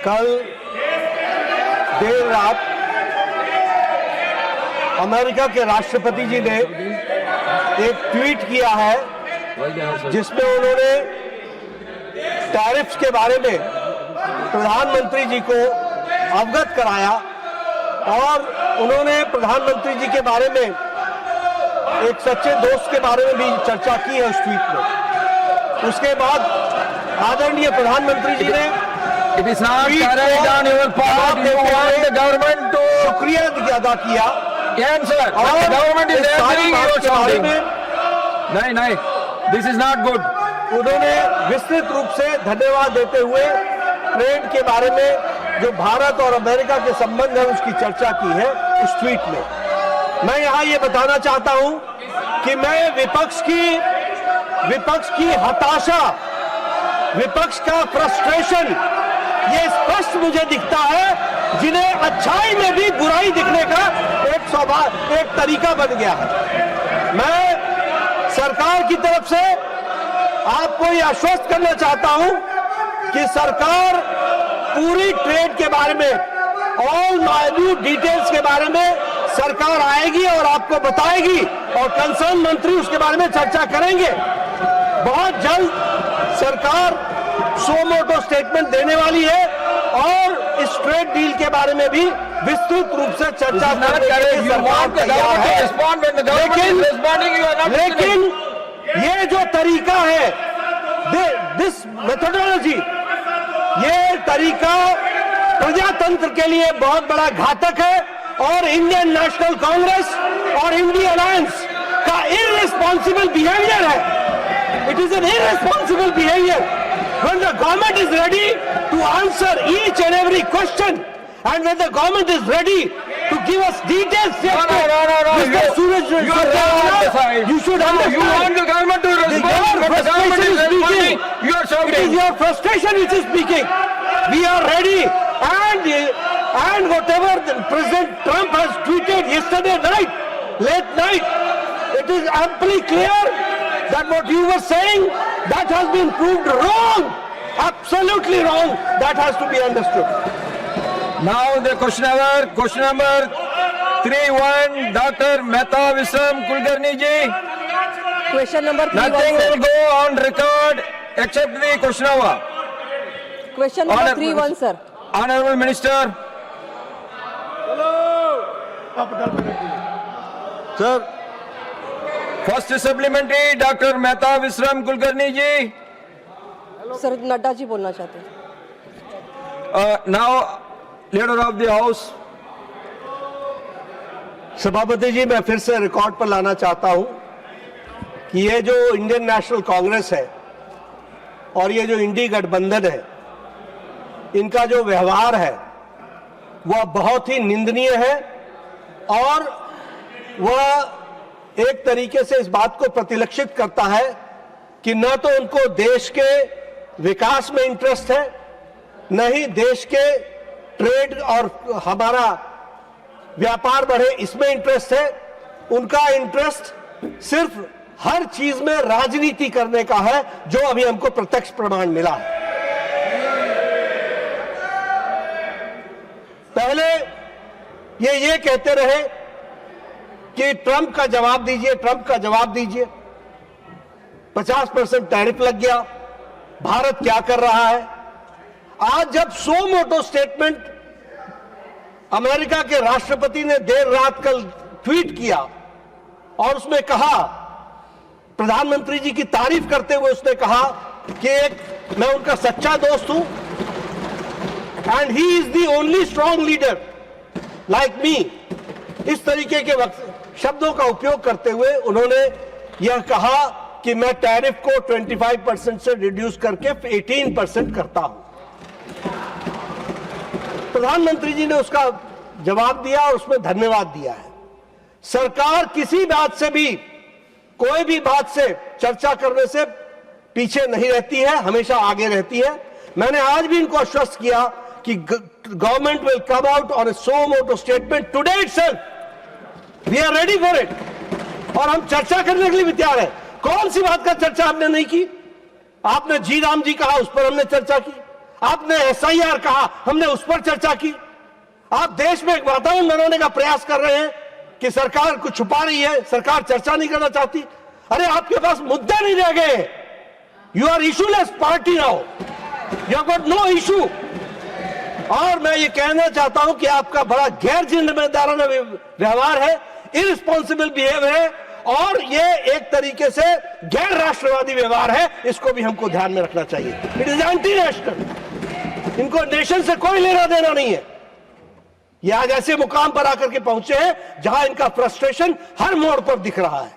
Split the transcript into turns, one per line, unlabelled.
कल देर रात अमेरिका के राष्ट्रपति जी ने एक ट्वीट किया है जिसमें उन्होंने टैरिफ्स के बारे में प्रधानमंत्री जी को अवगत कराया और उन्होंने प्रधानमंत्री जी के बारे में एक सच्चे दोस्त के बारे में भी चर्चा की है उस ट्वीट में। उसके बाद आदरणीय प्रधानमंत्री जी ने
It is not carried on your part. You want the government to
शुक्रिया अदा किया।
answer. But the government is answering your shouting. नहीं, this is not good.
उन्होंने विस्तृत रूप से धन्यवाद देते हुए ट्रेड के बारे में जो भारत और अमेरिका के संबंध है उसकी चर्चा की है उस ट्वीट में। मैं यहाँ ये बताना चाहता हूँ कि मैं विपक्ष की हताशा, विपक्ष का फ्रस्ट्रेशन ये स्पष्ट मुझे दिखता है, जिन्हें अच्छाई में भी बुराई दिखने का एक तरीका बन गया है। मैं सरकार की तरफ से आपको ये आश्वस्त करना चाहता हूं कि सरकार पूरी ट्रेड के बारे में, ऑल माइन्यूट डिटेल्स के बारे में सरकार आएगी और आपको बताएगी और कंसर्न मंत्री उसके बारे में चर्चा करेंगे। बहुत जल्द सरकार सो मोटो स्टेटमेंट देने वाली है और इस ट्रेड डील के बारे में भी विस्तृत रूप से चर्चा करने के लिए सरकार तैयार है। लेकिन ये जो तरीका है, दिस मेथोडोलॉजी, ये तरीका प्रजातंत्र के लिए बहुत बड़ा घातक है और इंडियन नेशनल कांग्रेस और इंडिया अलायंस का इररिस्पॉन्सिबल बिहेवियर है। It is an irresponsible behaviour when the government is ready to answer each and every question and when the government is ready to give us details.
No.
Suraj, you should understand.
You want the government to respond, but the government is responding. You are shouting.
It is your frustration which is speaking. We are ready, and whatever President Trump has tweeted yesterday night, late night, it is amply clear that what you were saying, that has been proved wrong, absolutely wrong. That has to be understood.
Now the question number 31, Dr. Mehta Visram Kulkarni ji.
Question number 31.
Nothing will go on record except the question hour.
Question number 31, sir.
Honorable Minister.
Sir.
First supplementary, Dr. Mehta Visram Kulkarni ji.
Sir Nadda ji बोलना चाहते हैं।
Now, leader of the house.
सभापति जी, मैं फिर से record पर लाना चाहता हूं कि ये जो इंडियन नेशनल कांग्रेस है और ये जो इंडी गठबंधन है, इनका जो व्यवहार है वह बहुत ही निंदनीय है और वह एक तरीके से इस बात को प्रतिलक्षित करता है कि न तो उनको देश के विकास में इंटरेस्ट है, न ही देश के ट्रेड और हमारा व्यापार बढ़े इसमें इंटरेस्ट है। उनका इंटरेस्ट सिर्फ हर चीज में राजनीति करने का है, जो अभी हमको प्रत्यक्ष प्रमाण मिला है। पहले ये कहते रहे कि ट्रंप का जवाब दीजिए, ट्रंप का जवाब दीजिए। 50% टैरिफ लग गया, भारत क्या कर रहा है। आज जब सो मोटो स्टेटमेंट अमेरिका के राष्ट्रपति ने देर रात कल ट्वीट किया और उसमें कहा, प्रधानमंत्री जी की तारीफ करते हुए उसने कहा कि मैं उनका सच्चा दोस्त हूं and he is the only strong leader like me, इस तरीके के शब्दों का उपयोग करते हुए उन्होंने यह कहा कि मैं टैरिफ को 25% से रिड्यूस करके 18% करता हूं। प्रधानमंत्री जी ने उसका जवाब दिया और उसमें धन्यवाद दिया है। सरकार किसी बात से भी, कोई भी बात से चर्चा करने से पीछे नहीं रहती है, हमेशा आगे रहती है। मैंने आज भी इनको आश्वस्त किया कि government will come out on a suo motu statement today itself. We are ready for it और हम चर्चा करने के लिए भी तैयार है। कौन सी बात का चर्चा हमने नहीं की? आपने जी राम जी कहा, उस पर हमने चर्चा की। आपने SIR कहा, हमने उस पर चर्चा की। आप देश में एक वातावरण बनाने का प्रयास कर रहे हैं कि सरकार कुछ छुपा रही है, सरकार चर्चा नहीं करना चाहती। अरे आपके पास मुद्दे नहीं रह गए। You are issueless party now, you have got no issue. और मैं ये कहना चाहता हूं कि आपका बड़ा गैर जिम्मेदाराना व्यवहार है, इररिस्पॉन्सिबल बिहेवियर है, और ये एक तरीके से गैर राष्ट्रवादी व्यवहार है। इसको भी हमको ध्यान में रखना चाहिए। It is anti national. इनको नेशन से कोई लेना देना नहीं है। ये आज ऐसे मुकाम पर आकर के पहुंचे हैं जहां इनका फ्रस्ट्रेशन हर मोड़ पर दिख रहा है।